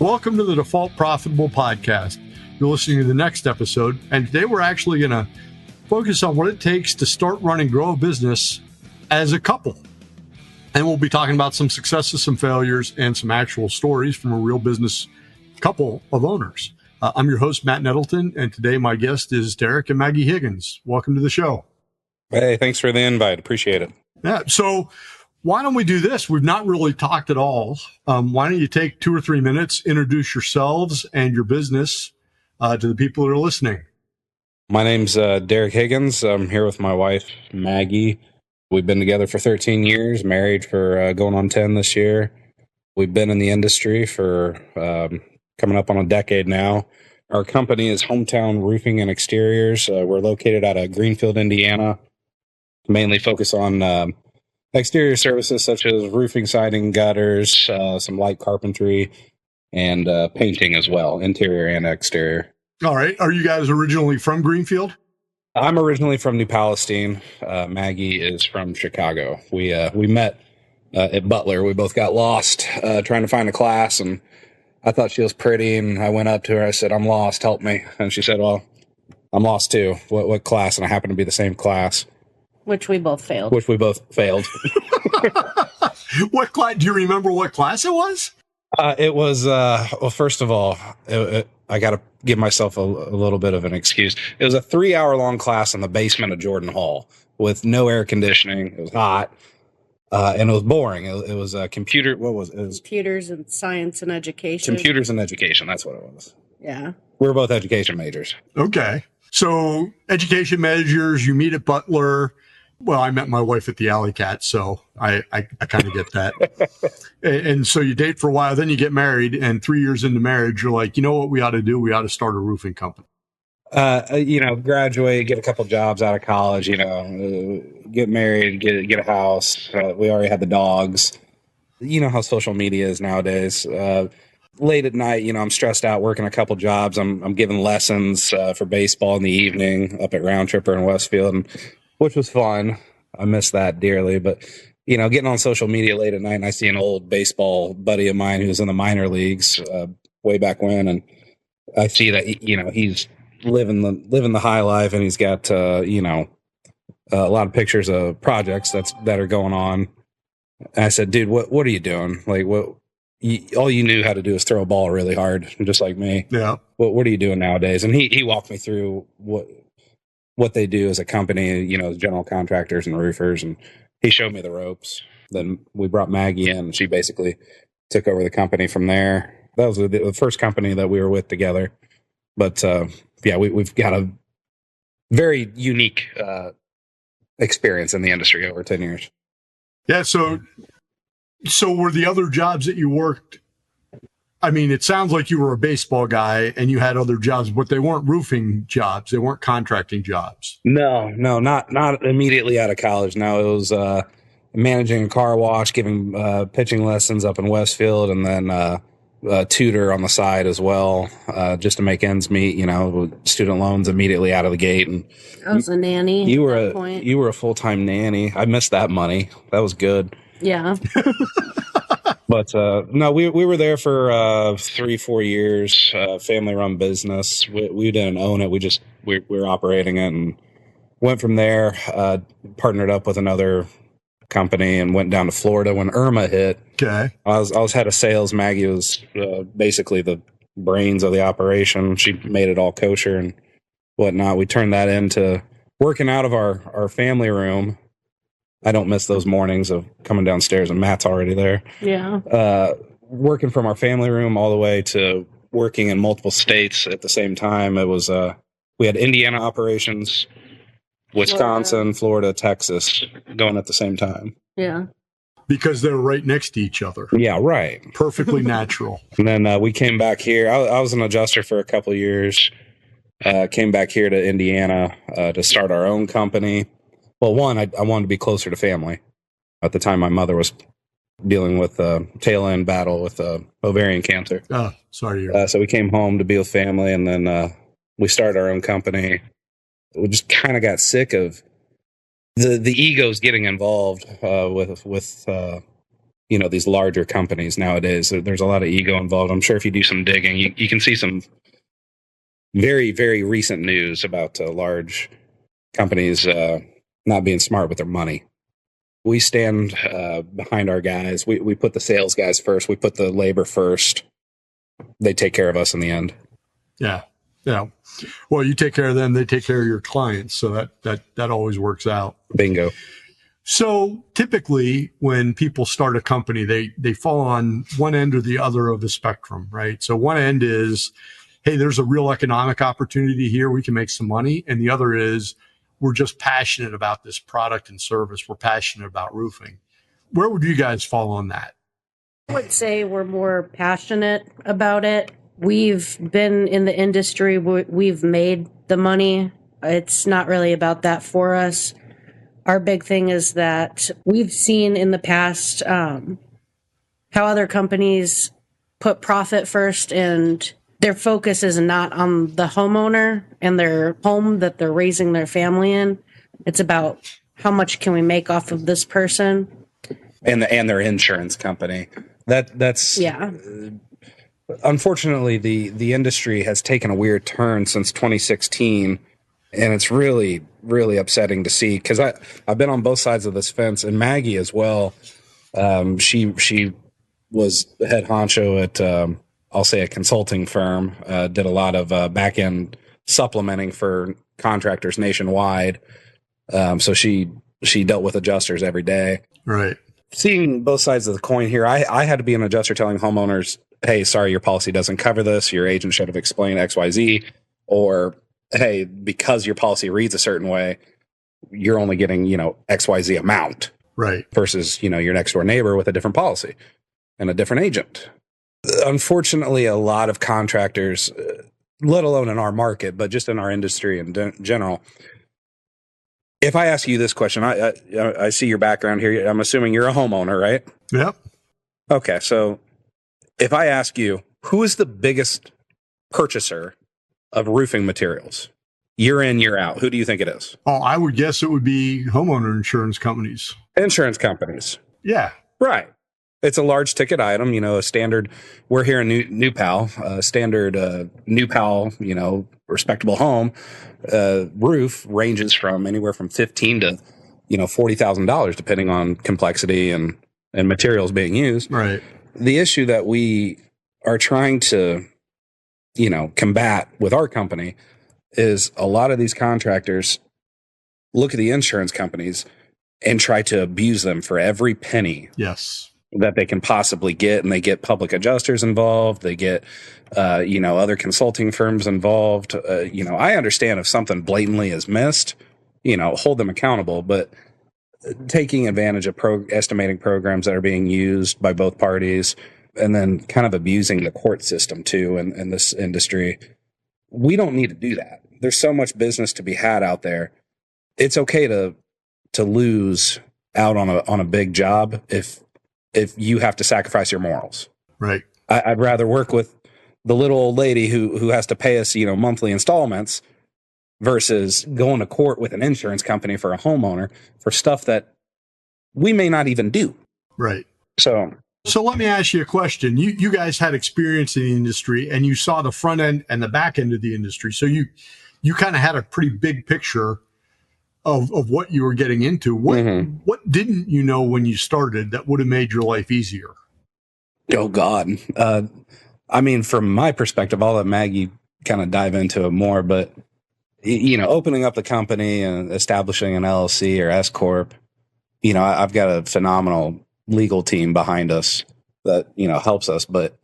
Welcome to the Default Profitable Podcast. You're listening to the next episode, and today we're actually going to focus on what it takes to start, run, and grow a business as a couple. And we'll be talking about some successes, some failures, and some actual stories from a real business couple of owners. I'm your host, Matt Nettleton, and today my guest is Derek and Maggie Higgins. Welcome to the show. Hey, thanks for the invite. Appreciate it. Yeah, so why don't we do this? We've not really talked at all. Why don't you take 2 or 3 minutes, introduce yourselves and your business to the people that are listening. My name's Derek Higgins. I'm here with my wife, Maggie. We've been together for 13 years, married for going on 10 this year. We've been in the industry for coming up on a decade now. Our company is Hometown Roofing and Exteriors. We're located out of Greenfield, Indiana. Mainly focus on exterior services such as roofing, siding, gutters, some light carpentry, and painting as well, interior and exterior. All right. Are you guys originally from Greenfield? I'm originally from New Palestine. Maggie is from Chicago. We met at Butler. We both got lost trying to find a class, and I thought she was pretty, and I went up to her. I said, "I'm lost. Help me." And she said, "Well, I'm lost too. What class?" And I happened to be the same class. Which we both failed. What class? Do you remember what class it was? It was, well, first of all, I got to give myself a little bit of an excuse. It was a 3-hour-long class in the basement of Jordan Hall with no air conditioning. It was hot, and it was boring. It was a computer. What was it? It was computers and science and education. Computers and education. That's what it was. Yeah. We were both education majors. Okay. So education majors, you meet at Butler. Well, I met my wife at the Alley Cat, so I kind of get that. and so you date for a while, then you get married, and 3 years into marriage, you're like, you know what we ought to do? We ought to start a roofing company. Graduate, get a couple jobs out of college, get married, get a house. We already had the dogs. You know how social media is nowadays. Late at night, I'm stressed out working a couple jobs. I'm giving lessons for baseball in the evening up at Round Tripper in Westfield, which was fun. I miss that dearly. But, getting on social media late at night, and I see an old baseball buddy of mine who's in the minor leagues way back when, and I see that, he's living the high life, and he's got, a lot of pictures of projects that are going on. And I said, dude, what are you doing? Like, all you knew how to do is throw a ball really hard, just like me. Yeah. What are you doing nowadays? And he walked me through what they do as a company, general contractors and roofers, and he showed me the ropes. Then we brought Maggie in, and she basically took over the company from there. That was the first company that we were with together. But we've got a very unique experience in the industry over 10 years. Yeah. So were the other jobs that you worked, I mean, it sounds like you were a baseball guy and you had other jobs, but they weren't roofing jobs. They weren't contracting jobs. No, not immediately out of college. No, it was managing a car wash, giving pitching lessons up in Westfield, and then a tutor on the side as well, just to make ends meet, student loans immediately out of the gate. And I was a nanny. You were a full-time nanny. I missed that money. That was good. Yeah. But no, we were there for 3-4 years, family-run business. We didn't own it. We were operating it, and went from there, partnered up with another company, and went down to Florida when Irma hit. Okay. I was head of sales. Maggie was basically the brains of the operation. She made it all kosher and whatnot. We turned that into working out of our family room. I don't miss those mornings of coming downstairs and Matt's already there. Yeah. Working from our family room all the way to working in multiple states at the same time. It was, we had Indiana operations, Wisconsin, Florida, Texas going at the same time. Yeah. Because they're right next to each other. Yeah, right. Perfectly natural. And then we came back here. I was an adjuster for a couple of years. Came back here to Indiana to start our own company. Well, one, I wanted to be closer to family. At the time, my mother was dealing with a tail end battle with ovarian cancer. Oh, sorry to hear that. So we came home to be with family, and then we started our own company. We just kind of got sick of the egos getting involved with these larger companies nowadays. There's a lot of ego involved. I'm sure if you do some digging, you can see some very, very recent news about large companies not being smart with their money. We stand behind our guys. We put the sales guys first. We put the labor first. They take care of us in the end. Yeah. Yeah. Well, you take care of them, they take care of your clients. So that always works out. Bingo. So typically when people start a company, they fall on one end or the other of the spectrum, right? So one end is, hey, there's a real economic opportunity here. We can make some money. And the other is, we're just passionate about this product and service. We're passionate about roofing. Where would you guys fall on that? I would say we're more passionate about it. We've been in the industry. We've made the money. It's not really about that for us. Our big thing is that we've seen in the past how other companies put profit first, and their focus is not on the homeowner and their home that they're raising their family in. It's about how much can we make off of this person. And their insurance company. That's unfortunately the industry has taken a weird turn since 2016, and it's really, really upsetting to see, because I've been on both sides of this fence, and Maggie as well. She was the head honcho at I'll say a consulting firm, did a lot of back end supplementing for contractors nationwide. So she dealt with adjusters every day. Right. Seeing both sides of the coin here, I had to be an adjuster telling homeowners, hey, sorry, your policy doesn't cover this. Your agent should have explained XYZ. Or, hey, because your policy reads a certain way, you're only getting, XYZ amount. Right. Versus, your next door neighbor with a different policy and a different agent. Unfortunately, a lot of contractors, let alone in our market, but just in our industry in general, if I ask you this question, I see your background here. I'm assuming you're a homeowner, right? Yep. Okay, so if I ask you, who is the biggest purchaser of roofing materials? Year in, year out. Who do you think it is? Oh, I would guess it would be homeowner insurance companies. Insurance companies. Yeah. Right. It's a large ticket item, a standard. We're here in New Pal, standard New Pal, respectable home roof ranges from anywhere from $15,000 to $40,000, depending on complexity and materials being used. Right. The issue that we are trying to combat with our company is a lot of these contractors look at the insurance companies and try to abuse them for every penny. Yes. That they can possibly get, and they get public adjusters involved. They get, other consulting firms involved. I understand if something blatantly is missed, hold them accountable. But taking advantage of estimating programs that are being used by both parties, and then kind of abusing the court system too in this industry, we don't need to do that. There's so much business to be had out there. It's okay to lose out on a big job if you have to sacrifice your morals. Right. I'd rather work with the little old lady who has to pay us, monthly installments versus going to court with an insurance company for a homeowner for stuff that we may not even do. Right. So let me ask you a question. You guys had experience in the industry, and you saw the front end and the back end of the industry. So you kind of had a pretty big picture of what you were getting into. What didn't you know when you started that would have made your life easier? Oh God. From my perspective, I'll let Maggie kind of dive into it more, but opening up the company and establishing an LLC or S Corp, I've got a phenomenal legal team behind us that, helps us, but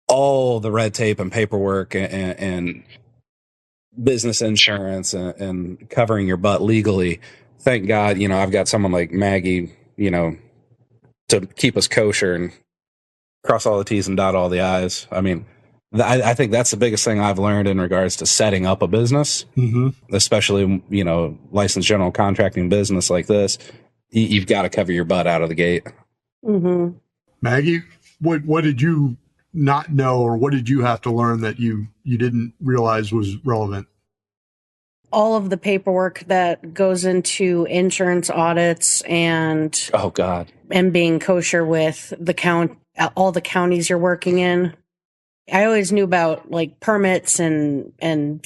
all the red tape and paperwork and business insurance and covering your butt legally. Thank God, I've got someone like Maggie, to keep us kosher and cross all the T's and dot all the I's. I think that's the biggest thing I've learned in regards to setting up a business, especially, licensed general contracting business like this. You've got to cover your butt out of the gate. Mm-hmm. Maggie, what did you not know, or what did you have to learn that you didn't realize was relevant? all of the paperwork that goes into insurance audits and Oh God. and being kosher with all the counties you're working in. I always knew about like permits and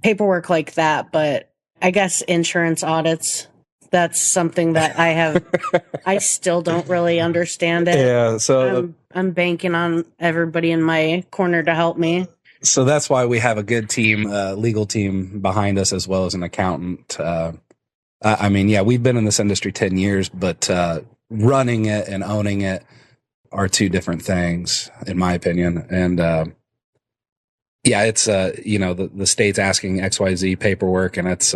paperwork like that, but I guess insurance audits, that's something that I still don't really understand it. Yeah, so I'm banking on everybody in my corner to help me. so that's why we have a good team, legal team behind us, as well as an accountant. I mean, yeah, we've been in this industry 10 years, but running it and owning it are two different things, in my opinion. And yeah, it's the state's asking XYZ paperwork, and it's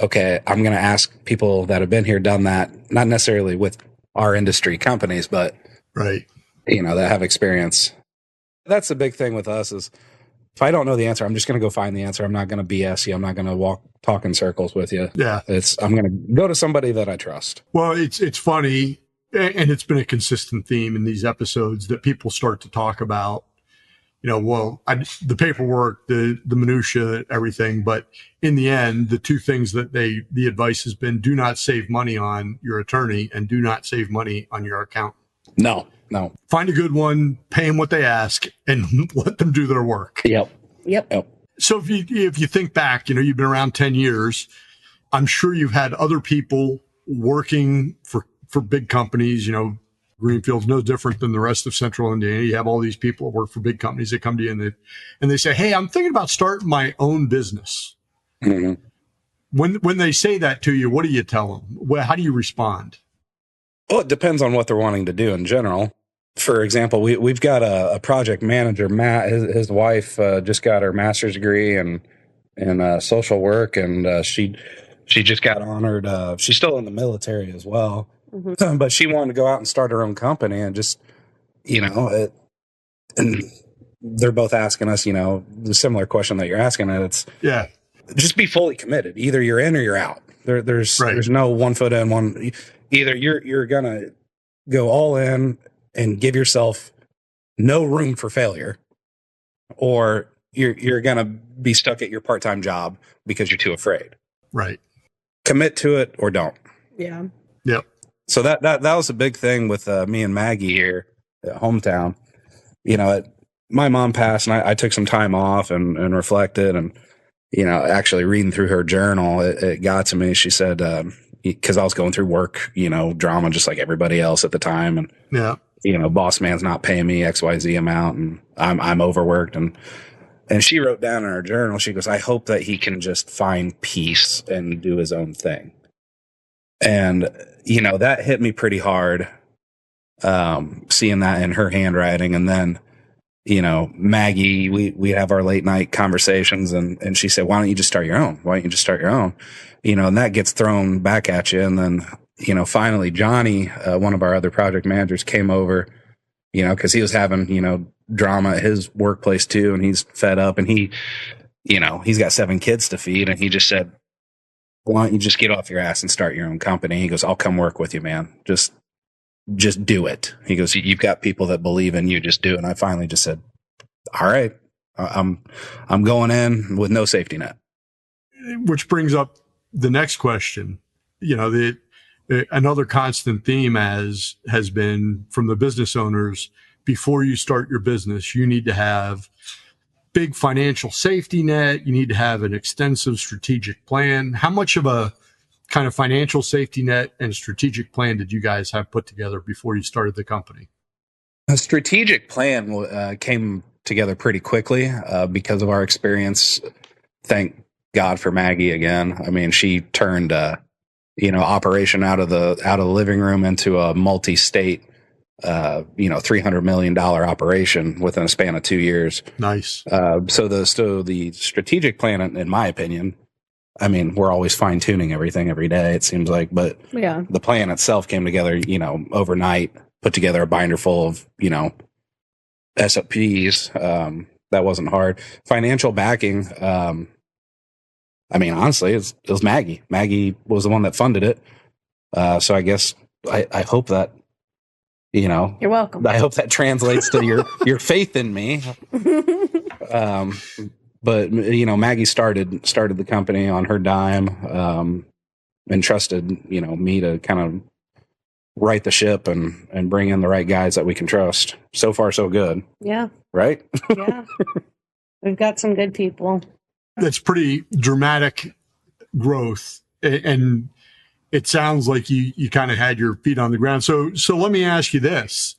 okay. I'm going to ask people that have been here, done that, not necessarily with our industry companies, but Right. that have experience. That's the big thing with us is if I don't know the answer, I'm just going to go find the answer. I'm not going to BS you. I'm not going to talk in circles with you. Yeah. I'm going to go to somebody that I trust. Well, it's funny, and it's been a consistent theme in these episodes that people start to talk about, the paperwork, the minutia, everything. But in the end, the two things that the advice has been: do not save money on your attorney, and do not save money on your accountant. No. Find a good one, pay them what they ask, and let them do their work. Yep. So if you think back, you've been around 10 years. I'm sure you've had other people working for big companies. Greenfield's no different than the rest of Central Indiana. You have all these people that work for big companies that come to you and they say, "Hey, I'm thinking about starting my own business." Mm-hmm. When they say that to you, what do you tell them? Well, how do you respond? Well, it depends on what they're wanting to do in general. For example, we've got a project manager, Matt. His wife just got her master's degree in social work, and she just got honored. She's still in the military as well, but she wanted to go out and start her own company, and just and they're both asking us, the similar question that you're asking. And it's just be fully committed. Either you're in or you're out. There's no one foot in, one. Either you're gonna go all in and give yourself no room for failure, or you're going to be stuck at your part-time job because you're too afraid. Right. Commit to it or don't. Yeah. Yep. So that was a big thing with me and Maggie here at hometown. My mom passed, and I took some time off and reflected, and actually reading through her journal, it got to me. She said, because I was going through work, drama just like everybody else at the time, and boss man's not paying me XYZ amount, and I'm overworked, and she wrote down in her journal, she goes, "I hope that he can just find peace and do his own thing." And that hit me pretty hard, seeing that in her handwriting. And then Maggie, we have our late night conversations, and she said, "Why don't you just start your own? Why don't you just start your own?" And that gets thrown back at you. And then finally, Johnny, one of our other project managers, came over, because he was having, drama at his workplace too. And he's fed up, and he's got 7 kids to feed. And he just said, "Why don't you just get off your ass and start your own company?" He goes, "I'll come work with you, man. Just do it." He goes, "You've got people that believe in you. Just do it." And I finally just said, "All right, I'm going in with no safety net." Which brings up the next question. Another constant theme has been from the business owners: before you start your business, you need to have big financial safety net. You need to have an extensive strategic plan. How much of a kind of financial safety net and strategic plan did you guys have put together before you started the company? A strategic plan came together pretty quickly because of our experience. Thank God for Maggie again. I mean, she turned operation out of the living room into a multi-state $300 million operation within a span of 2 years. Nice. So the strategic plan, in my opinion, I mean, we're always fine tuning everything every day, it seems like, but the plan itself came together, overnight, put together a binder full of, SOPs. That wasn't hard. Financial backing. I mean, honestly, it was Maggie. Maggie was the one that funded it. So I guess I hope that, You're welcome. I hope that translates to your faith in me. But Maggie started the company on her dime, and trusted me to kind of right the ship and bring in the right guys that we can trust. So far, so good. Yeah. Right? Yeah. We've got some good people. That's pretty dramatic growth. And it sounds like you kind of had your feet on the ground. So let me ask you this.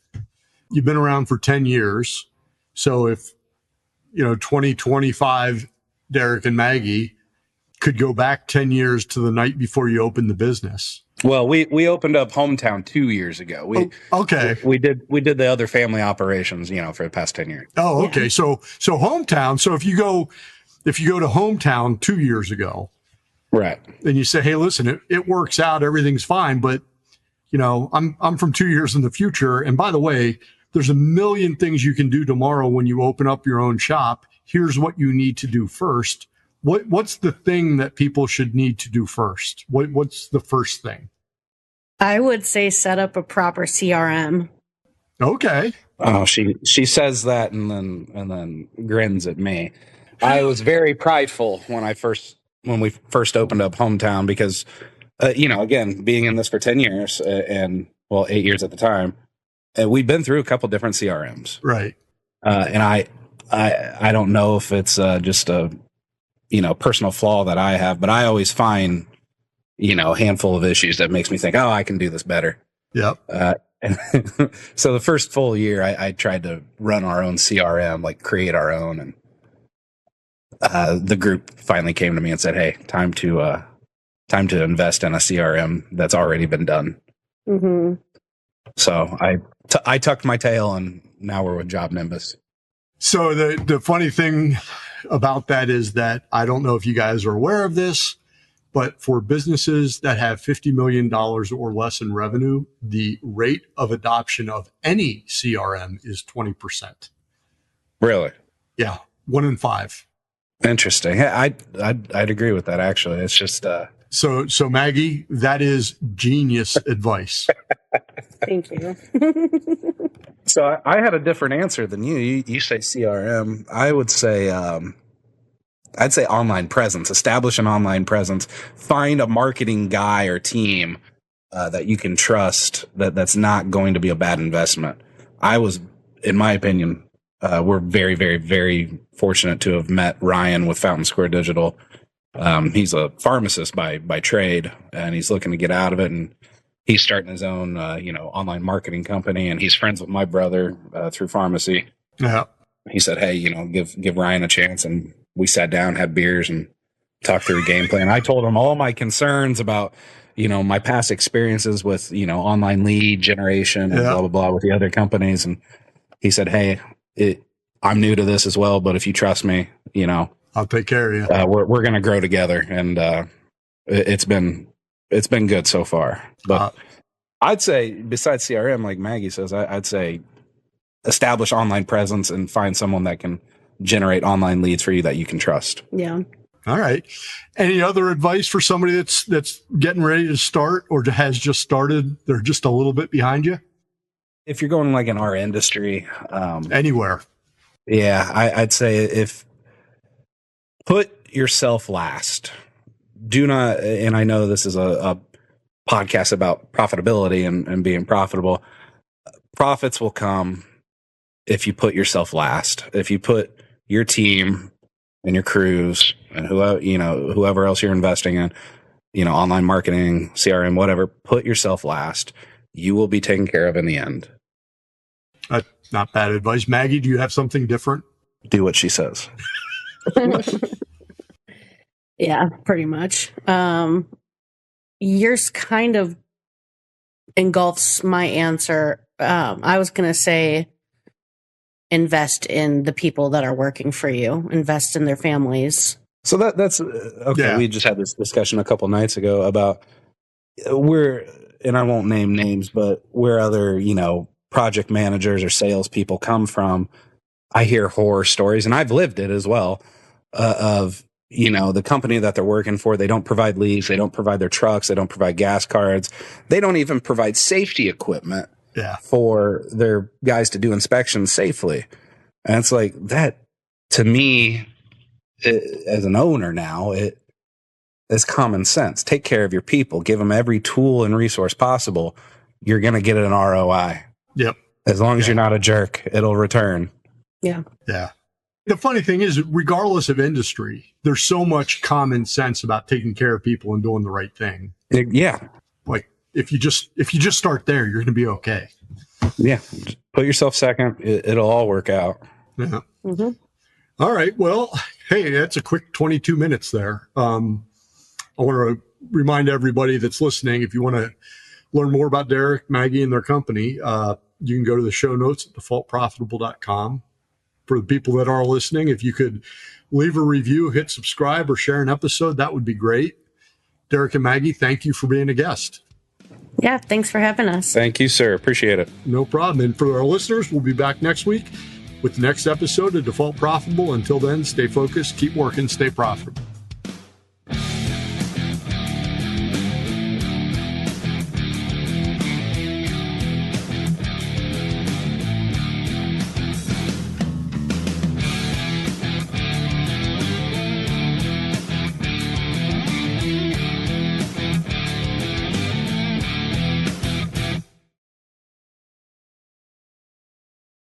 You've been around for 10 years. So if, 2025, Derek and Maggie could go back 10 years to the night before you opened the business. Well, we opened up Hometown 2 years ago. Okay. We did the other family operations, for the past 10 years. Oh, okay. Yeah. So Hometown. So if you go to Hometown 2 years ago, right, and you say, hey, listen, it works out, everything's fine, but I'm from 2 years in the future. And by the way, there's a million things you can do tomorrow when you open up your own shop. Here's what you need to do first. What's the thing that people should need to do first? What's the first thing? I would say set up a proper CRM. Okay. Oh, she says that and then grins at me. I was very prideful when we first opened up Hometown because, again, being in this for 10 years and 8 years at the time, we've been through a couple different CRMs. Right. And I don't know if it's just a, personal flaw that I have, but I always find, a handful of issues that makes me think, oh, I can do this better. Yep. And so the first full year I tried to run our own CRM, like create our own. And the group finally came to me and said, hey, time to invest in a CRM that's already been done. Mm-hmm. So I tucked my tail and now we're with Job Nimbus. So the funny thing about that is that I don't know if you guys are aware of this, but for businesses that have $50 million or less in revenue, the rate of adoption of any CRM is 20%. Really? Yeah. 1 in 5. Interesting. I'd agree with that. Actually, it's just, So Maggie, that is genius advice. Thank you. So I had a different answer than you. You say CRM. I would say, I'd say online presence. Establish an online presence. Find a marketing guy or team that you can trust. That's not going to be a bad investment. In my opinion, we're very, very, very fortunate to have met Ryan with Fountain Square Digital. He's a pharmacist by trade, and he's looking to get out of it. And he's starting his own, online marketing company, and he's friends with my brother through pharmacy. Yeah. He said, hey, give Ryan a chance. And we sat down, had beers, and talked through a game plan. I told him all my concerns about, my past experiences with, online lead generation and blah, blah, blah with the other companies. And he said, hey, I'm new to this as well, but if you trust me, I'll take care of you. We're going to grow together. And it's been good so far. But I'd say besides CRM, like Maggie says, I'd say establish online presence and find someone that can generate online leads for you that you can trust. Yeah. All right. Any other advice for somebody that's getting ready to start or has just started? They're just a little bit behind you. If you're going like in our industry, anywhere. Yeah, I'd say put yourself last. Do not, and I know this is a podcast about profitability and being profitable. Profits will come if you put yourself last. If you put your team and your crews and whoever else you're investing in, online marketing, CRM, whatever, put yourself last. You will be taken care of in the end. Not bad advice. Maggie, do you have something different? Do what she says. Yeah, pretty much. Yours kind of engulfs my answer. I was going to say invest in the people that are working for you, invest in their families. So that's okay. Yeah. We just had this discussion a couple nights ago about and I won't name names, but where other, project managers or salespeople come from. I hear horror stories, and I've lived it as well, of, the company that they're working for. They don't provide leads. They don't provide their trucks. They don't provide gas cards. They don't even provide safety equipment for their guys to do inspections safely. And it's like that, to me, as an owner now, it's common sense. Take care of your people. Give them every tool and resource possible. You're going to get an ROI. Yep. As long as you're not a jerk, it'll return. Yeah. Yeah. The funny thing is, regardless of industry, there's so much common sense about taking care of people and doing the right thing. Yeah. Like if you just start there, you're going to be okay. Yeah. Just put yourself second. It'll all work out. Yeah. Mm-hmm. All right. Well, hey, that's a quick 22 minutes there. I want to remind everybody that's listening, if you want to learn more about Derek, Maggie, and their company, you can go to the show notes at defaultprofitable.com. For the people that are listening, if you could leave a review, hit subscribe, or share an episode, that would be great. Derek and Maggie, thank you for being a guest. Yeah, thanks for having us. Thank you, sir. Appreciate it. No problem. And for our listeners, we'll be back next week with the next episode of Default Profitable. Until then, stay focused, keep working, stay profitable.